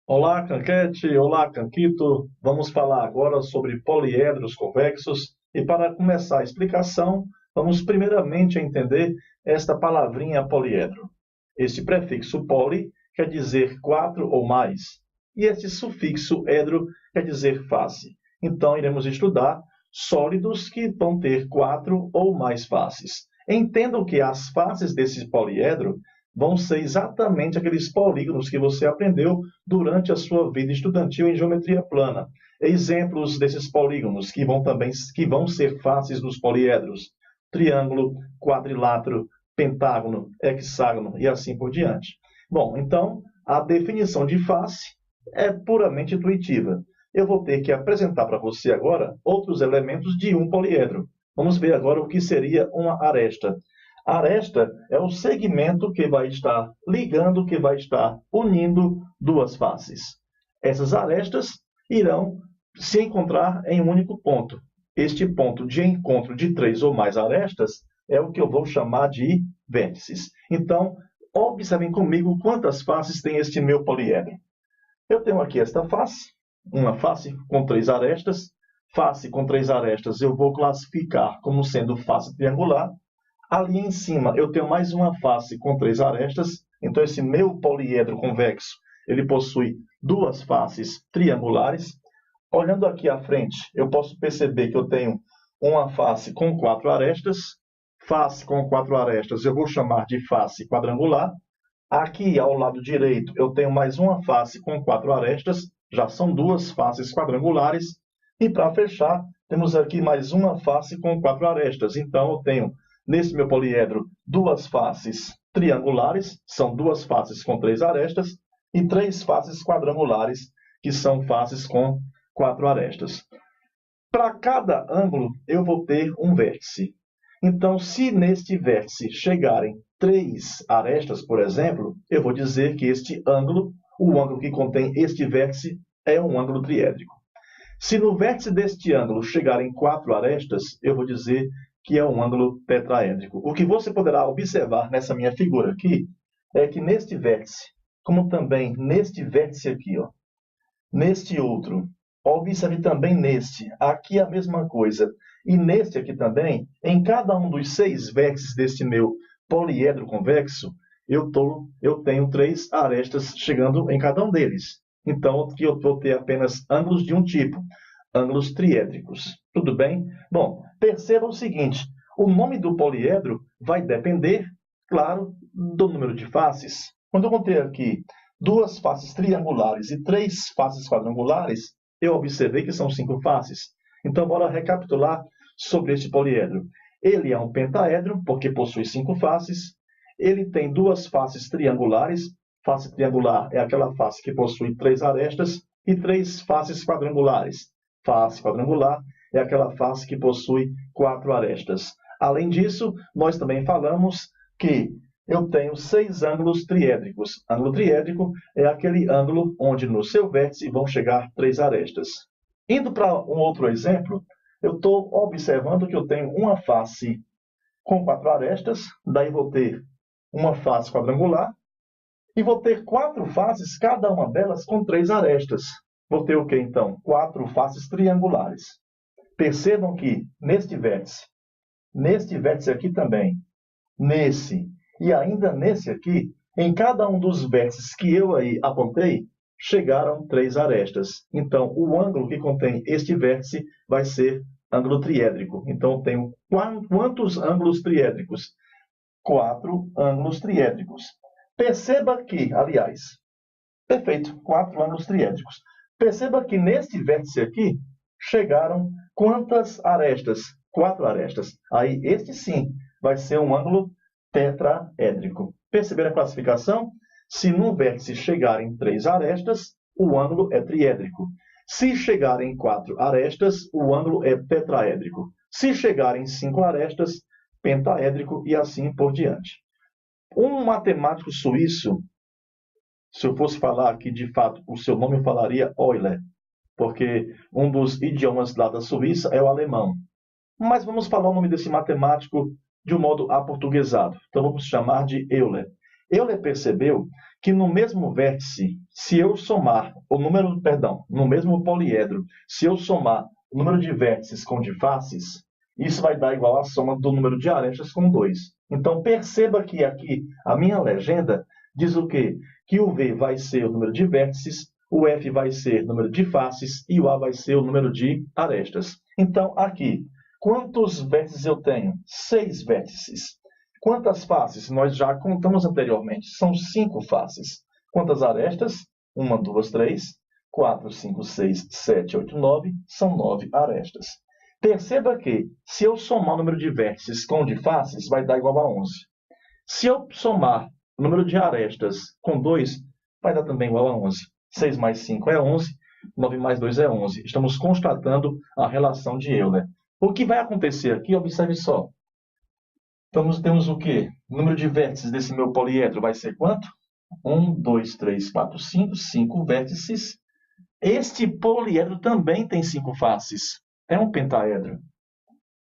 Olá, Canquete! Olá, Canquito! Vamos falar agora sobre poliedros convexos e para começar a explicação, vamos primeiramente entender esta palavrinha poliedro. Este prefixo poli quer dizer quatro ou mais e este sufixo edro quer dizer face. Então, iremos estudar sólidos que vão ter quatro ou mais faces. Entendam que as faces desse poliedro vão ser exatamente aqueles polígonos que você aprendeu durante a sua vida estudantil em geometria plana. Exemplos desses polígonos que vão ser faces dos poliedros: triângulo, quadrilátero, pentágono, hexágono e assim por diante. Bom, então a definição de face é puramente intuitiva. Eu vou ter que apresentar para você agora outros elementos de um poliedro. Vamos ver agora o que seria uma aresta. A aresta é o segmento que vai estar ligando, que vai estar unindo duas faces. Essas arestas irão se encontrar em um único ponto. Este ponto de encontro de três ou mais arestas é o que eu vou chamar de vértices. Então, observem comigo quantas faces tem este meu poliedro. Eu tenho aqui esta face, uma face com três arestas. Face com três arestas eu vou classificar como sendo face triangular. Ali em cima eu tenho mais uma face com três arestas, então esse meu poliedro convexo, ele possui duas faces triangulares. Olhando aqui à frente, eu posso perceber que eu tenho uma face com quatro arestas. Face com quatro arestas eu vou chamar de face quadrangular. Aqui ao lado direito eu tenho mais uma face com quatro arestas, já são duas faces quadrangulares. E para fechar, temos aqui mais uma face com quatro arestas, então eu tenho nesse meu poliedro duas faces triangulares, são duas faces com três arestas, e três faces quadrangulares, que são faces com quatro arestas. Para cada ângulo, eu vou ter um vértice. Então, se neste vértice chegarem três arestas, por exemplo, eu vou dizer que este ângulo, o ângulo que contém este vértice, é um ângulo triédrico. Se no vértice deste ângulo chegarem quatro arestas, eu vou dizer que é um ângulo tetraédrico. O que você poderá observar nessa minha figura aqui é que neste vértice, como também neste vértice aqui, neste outro, observe também neste, aqui a mesma coisa, e neste aqui também, em cada um dos seis vértices deste meu poliedro convexo, eu tenho três arestas chegando em cada um deles. Então, aqui eu vou ter apenas ângulos de um tipo, ângulos triédricos. Tudo bem? Bom, perceba o seguinte, o nome do poliedro vai depender, claro, do número de faces. Quando eu vou ter aqui duas faces triangulares e três faces quadrangulares, eu observei que são cinco faces. Então, bora recapitular sobre este poliedro. Ele é um pentaedro, porque possui cinco faces. Ele tem duas faces triangulares. Face triangular é aquela face que possui três arestas, e três faces quadrangulares. Face quadrangular é aquela face que possui quatro arestas. Além disso, nós também falamos que eu tenho seis ângulos triédricos. Ângulo triédrico é aquele ângulo onde no seu vértice vão chegar três arestas. Indo para um outro exemplo, eu estou observando que eu tenho uma face com quatro arestas, daí vou ter uma face quadrangular, e vou ter quatro faces, cada uma delas com três arestas. Vou ter o que então? Quatro faces triangulares. Percebam que neste vértice aqui também, nesse e ainda nesse aqui, em cada um dos vértices que eu aí apontei, chegaram três arestas. Então, o ângulo que contém este vértice vai ser ângulo triédrico. Então, eu tenho quantos ângulos triédricos? Quatro ângulos triédricos. Perceba que, aliás, perfeito, quatro ângulos triédricos. Perceba que neste vértice aqui chegaram quantas arestas? Quatro arestas. Aí, este sim vai ser um ângulo tetraédrico. Perceberam a classificação? Se no vértice chegarem três arestas, o ângulo é triédrico. Se chegarem quatro arestas, o ângulo é tetraédrico. Se chegarem cinco arestas, pentaédrico e assim por diante. Um matemático suíço, se eu fosse falar aqui de fato o seu nome, eu falaria Euler, porque um dos idiomas lá da Suíça é o alemão. Mas vamos falar o nome desse matemático de um modo aportuguesado. Então, vamos chamar de Euler. Euler percebeu que no mesmo vértice, se eu somar o número, no mesmo poliedro, se eu somar o número de vértices com de faces, isso vai dar igual à soma do número de arestas com 2. Então, perceba que aqui a minha legenda diz o quê? Que o V vai ser o número de vértices, o F vai ser o número de faces e o A vai ser o número de arestas. Então, aqui, quantos vértices eu tenho? 6 vértices. Quantas faces? Nós já contamos anteriormente. São 5 faces. Quantas arestas? 1, 2, 3, 4, 5, 6, 7, 8, 9. São 9 arestas. Perceba que, se eu somar o número de vértices com de faces, vai dar igual a 11. Se eu somar o número de arestas com 2, vai dar também igual a 11. 6 mais 5 é 11, 9 mais 2 é 11. Estamos constatando a relação de Euler. O que vai acontecer aqui, observe só. Então, temos o quê? O número de vértices desse meu poliedro vai ser quanto? 1, 2, 3, 4, 5. 5 vértices. Este poliedro também tem 5 faces. É um pentaedro.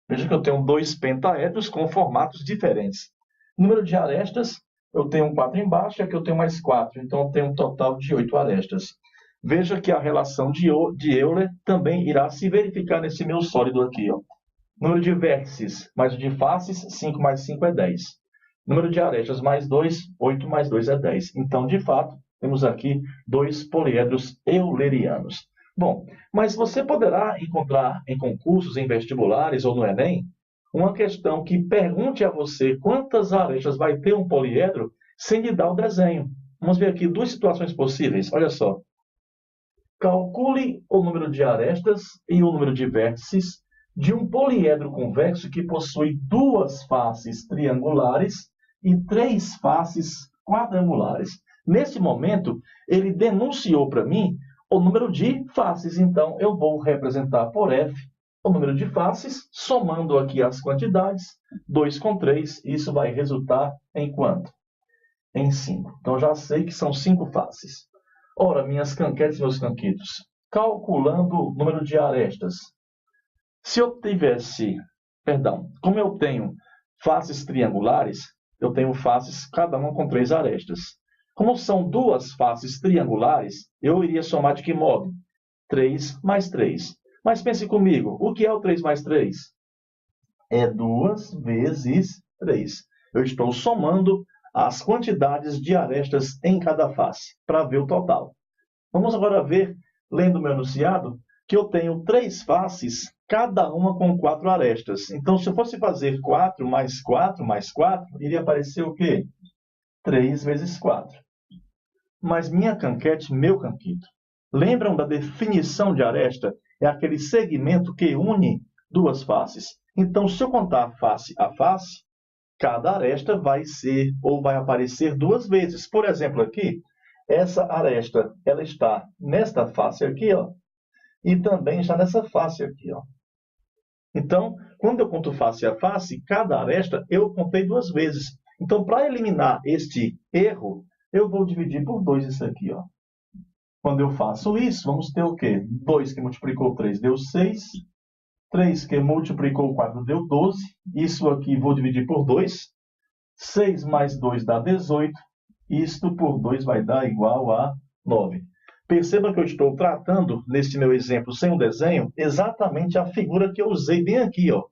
Veja que eu tenho 2 pentaedros com formatos diferentes. Número de arestas, eu tenho 4 embaixo, e aqui eu tenho mais 4. Então, eu tenho um total de 8 arestas. Veja que a relação de Euler também irá se verificar nesse meu sólido aqui. Ó. Número de vértices mais o de faces, 5 mais 5 é 10. Número de arestas mais 2, 8 mais 2 é 10. Então, de fato, temos aqui 2 poliedros eulerianos. Bom, mas você poderá encontrar em concursos, em vestibulares ou no Enem, uma questão que pergunte a você quantas arestas vai ter um poliedro sem lhe dar o desenho. Vamos ver aqui 2 situações possíveis. Olha só. Calcule o número de arestas e o número de vértices de um poliedro convexo que possui 2 faces triangulares e 3 faces quadrangulares. Nesse momento, ele denunciou para mim o número de faces. Então, eu vou representar por F o número de faces, somando aqui as quantidades, 2 com 3, isso vai resultar em quanto? Em 5. Então, já sei que são 5 faces. Ora, minhas canquetes e meus canquitos, calculando o número de arestas. Se eu tivesse, como eu tenho faces triangulares, eu tenho faces, cada uma com 3 arestas. Como são 2 faces triangulares, eu iria somar de que modo? 3 mais 3. Mas pense comigo, o que é o 3 mais 3? É 2 vezes 3. Eu estou somando as quantidades de arestas em cada face, para ver o total. Vamos agora ver, lendo o meu enunciado, que eu tenho 3 faces, cada uma com 4 arestas. Então, se eu fosse fazer 4 mais 4 mais 4, iria aparecer o quê? 3 vezes 4. Mas minha canquete, meu canquito, lembram da definição de aresta? É aquele segmento que une 2 faces. Então, se eu contar face a face, cada aresta vai ser ou vai aparecer 2 vezes. Por exemplo, aqui, essa aresta ela está nesta face aqui, ó, e também está nessa face aqui. Ó. Então, quando eu conto face a face, cada aresta eu contei 2 vezes. Então, para eliminar este erro, eu vou dividir por 2 isso aqui. Ó. Quando eu faço isso, vamos ter o quê? 2 que multiplicou 3 deu 6. 3 que multiplicou 4 deu 12. Isso aqui vou dividir por 2. 6 mais 2 dá 18. Isto por 2 vai dar igual a 9. Perceba que eu estou tratando, neste meu exemplo, sem o desenho, exatamente a figura que eu usei bem aqui. Ó.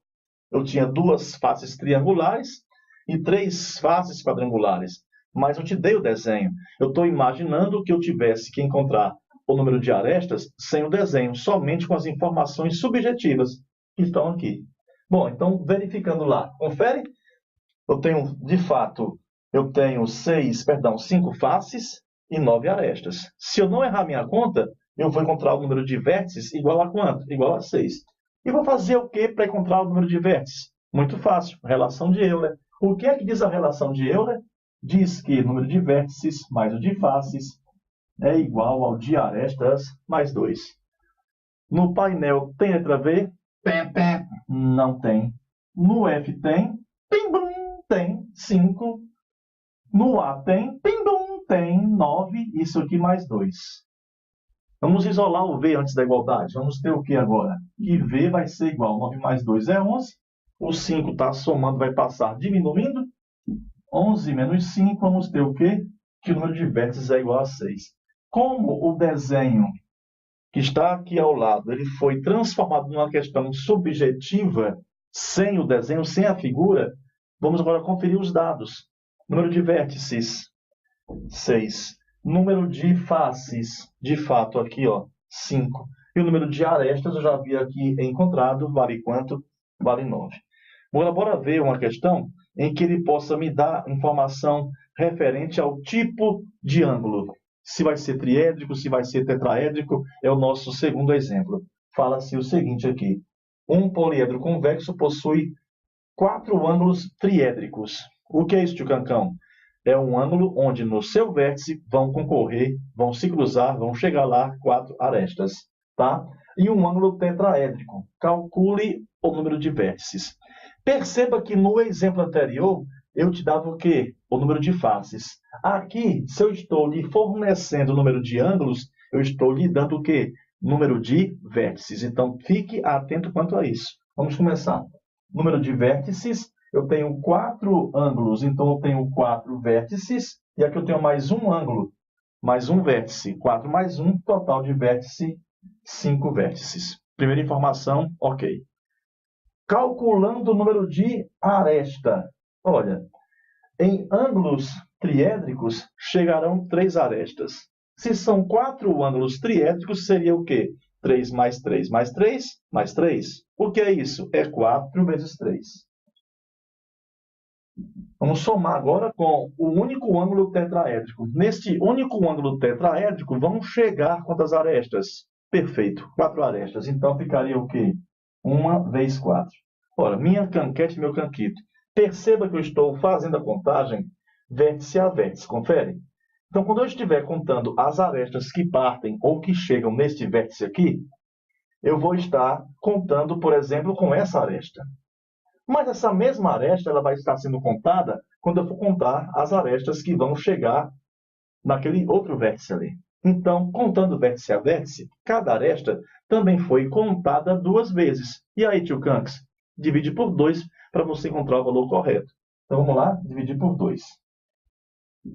Eu tinha 2 faces triangulares e 3 faces quadrangulares. Mas eu te dei o desenho. Eu estou imaginando que eu tivesse que encontrar o número de arestas sem o desenho, somente com as informações subjetivas que estão aqui. Bom, então, verificando lá. Confere? Eu tenho, de fato, 5 faces e 9 arestas. Se eu não errar minha conta, eu vou encontrar o número de vértices igual a quanto? Igual a 6. E vou fazer o que para encontrar o número de vértices? Muito fácil, relação de Euler. O que é que diz a relação de Euler? Diz que o número de vértices mais o de faces é igual ao de arestas mais 2. No painel tem letra V? Pé, pé. Não tem. No F tem? Pim, bum, tem 5. No A tem? Pim, bum, tem 9. Isso aqui mais 2. Vamos isolar o V antes da igualdade. Vamos ter o que agora? Que V vai ser igual. 9 mais 2 é 11. O 5 está somando, vai passar diminuindo. 11 menos 5, vamos ter o quê? Que o número de vértices é igual a 6. Como o desenho que está aqui ao lado, ele foi transformado numa questão subjetiva, sem o desenho, sem a figura, vamos agora conferir os dados. Número de vértices, 6. Número de faces, de fato, aqui, ó, 5. E o número de arestas, eu já havia aqui encontrado, vale quanto? Vale 9. Agora, bora ver uma questão em que ele possa me dar informação referente ao tipo de ângulo. Se vai ser triédrico, se vai ser tetraédrico, é o nosso segundo exemplo. Fala-se o seguinte aqui. Um poliedro convexo possui 4 ângulos triédricos. O que é isso, tio Cancão? É um ângulo onde no seu vértice vão concorrer, vão se cruzar, vão chegar lá 4 arestas. Tá? E um ângulo tetraédrico. Calcule o número de vértices. Perceba que no exemplo anterior, eu te dava o quê? O número de faces. Aqui, se eu estou lhe fornecendo o número de ângulos, eu estou lhe dando o quê? Número de vértices. Então, fique atento quanto a isso. Vamos começar. Número de vértices, eu tenho 4 ângulos, então eu tenho 4 vértices, e aqui eu tenho mais um ângulo, mais um vértice. 4 mais 1, total de vértice, 5 vértices. Primeira informação, ok. Calculando o número de aresta. Olha, em ângulos triédricos chegarão 3 arestas. Se são 4 ângulos triédricos, seria o quê? 3 mais 3 mais 3 mais 3. O que é isso? É 4 vezes 3. Vamos somar agora com o único ângulo tetraédrico. Neste único ângulo tetraédrico, vamos chegar a quantas arestas? Perfeito, 4 arestas. Então, ficaria o quê? 1 vezes 4. Ora, minha canquete, meu canquito. Perceba que eu estou fazendo a contagem vértice a vértice. Confere? Então, quando eu estiver contando as arestas que partem ou que chegam neste vértice aqui, eu vou estar contando, por exemplo, com essa aresta. Mas essa mesma aresta ela vai estar sendo contada quando eu for contar as arestas que vão chegar naquele outro vértice ali. Então, contando vértice a vértice, cada aresta também foi contada 2 vezes. E aí, tio Canks? Divide por 2 para você encontrar o valor correto. Então, vamos lá? Dividir por 2.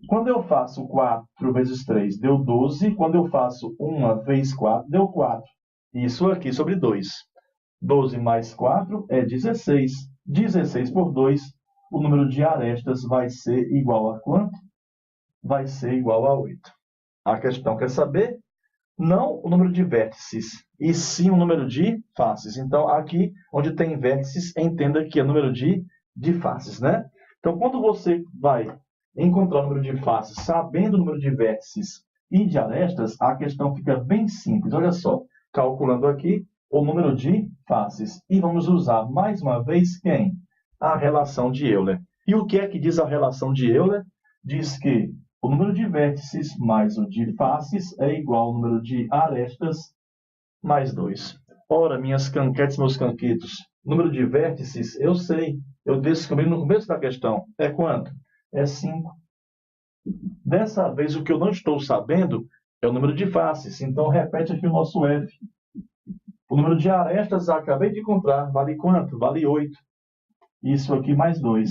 Quando eu faço 4 vezes 3, deu 12. Quando eu faço 1 vezes 4, deu 4. Isso aqui sobre 2. 12 mais 4 é 16. 16 por 2, o número de arestas vai ser igual a quanto? Vai ser igual a 8. A questão quer saber não o número de vértices, e sim o número de faces. Então, aqui, onde tem vértices, entenda que é o número de faces, né? Então, quando você vai encontrar o número de faces sabendo o número de vértices e de arestas, a questão fica bem simples. Olha só, calculando aqui o número de faces. E vamos usar, mais uma vez, quem? A relação de Euler. E o que é que diz a relação de Euler? Diz que o número de vértices mais o de faces é igual ao número de arestas mais 2. Ora, minhas canquetes, meus canquitos, número de vértices, eu sei. Eu descobri no começo da questão. É quanto? É 5. Dessa vez, o que eu não estou sabendo é o número de faces. Então, repete aqui o nosso F. O número de arestas, acabei de encontrar, vale quanto? Vale 8. Isso aqui mais 2.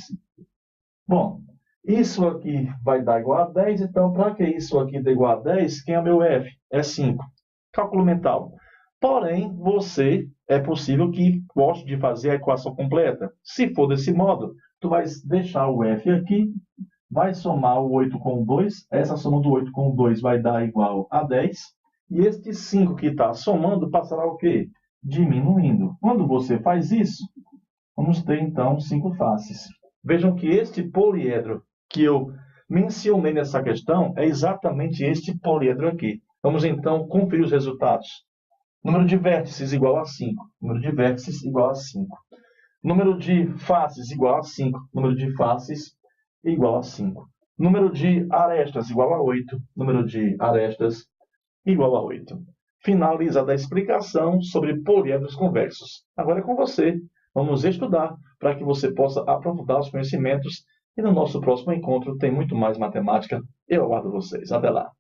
Bom, isso aqui vai dar igual a 10, então, para que isso aqui dê igual a 10, quem é o meu F? É 5. Cálculo mental. Porém, você, é possível que goste de fazer a equação completa. Se for desse modo, tu vai deixar o F aqui, vai somar o 8 com o 2, essa soma do 8 com o 2 vai dar igual a 10, e este 5 que está somando passará o quê? Diminuindo. Quando você faz isso, vamos ter então 5 faces. Vejam que este poliedro que eu mencionei nessa questão é exatamente este poliedro aqui. Vamos então conferir os resultados. Número de vértices igual a 5. Número de vértices igual a 5. Número de faces igual a 5. Número de faces igual a 5. Número de arestas igual a 8. Número de arestas igual a 8. Finalizada a explicação sobre poliedros convexos. Agora é com você. Vamos estudar para que você possa aprofundar os conhecimentos e no nosso próximo encontro tem muito mais matemática. Eu aguardo vocês. Até lá.